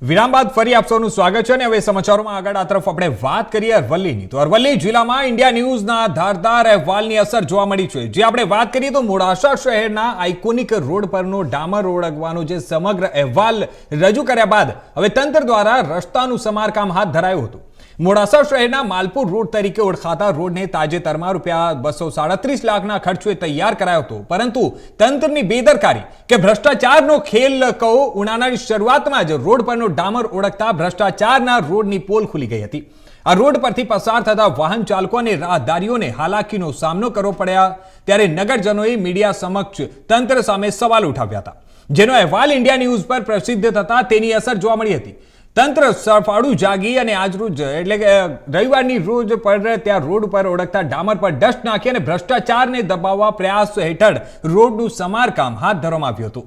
વિરામ બાદ ફરી આપ સૌનું સ્વાગત છે અને હવે સમાચારોમાં આગળ આ તરફ આપણે વાત કરીએ અરવલ્લીની તો અરવલ્લી જિલ્લામાં ઇન્ડિયા ન્યૂઝના ધારદાર અહેવાલની અસર જોવા મળી છે। જે આપણે વાત કરીએ તો મોડાસા શહેરના આઇકોનિક રોડ પરનો ડામર ઓળંગવાનો જે સમગ્ર અહેવાલ રજૂ કર્યા બાદ હવે તંત્ર દ્વારા રસ્તાનું સમારકામ હાથ ધરાયું હતું। મોડાસા શહેરના માલપુર રોડ તરીકે ઓળખાતા રોડને તાજેતરમાં ₹237 લાખના ખર્ચે તૈયાર કરાયો હતો, પરંતુ તંત્રની બેદરકારી કે ભ્રષ્ટાચારનો ખેલ કહો ઉનાળાની શરૂઆતમાં જ રોડ પરનો ડામર ઓળખતા ભ્રષ્ટાચારના રોડની પોલ ખુલી ગઈ હતી। આ રોડ પરથી પસાર થતા વાહન ચાલકો અને રાહદારીઓને હાલાકીનો સામનો કરવો પડ્યા ત્યારે નગરજનોએ મીડિયા સમક્ષ તંત્ર સામે સવાલ ઉઠાવ્યા હતા, જેનો અહેવાલ ઇન્ડિયા ન્યૂઝ પર પ્રસિદ્ધ થતા તેની અસર જોવા મળી હતી। તંત્ર સફાળું જાગી અને આજરોજ એટલે કે રવિવારની રોજ પર ત્યાં રોડ પર ઓળખતા ડામર પર ડસ્ટ નાખી અને ભ્રષ્ટાચારને દબાવવા પ્રયાસ હેઠળ રોડનું સમારકામ હાથ ધરવામાં આવ્યું હતું।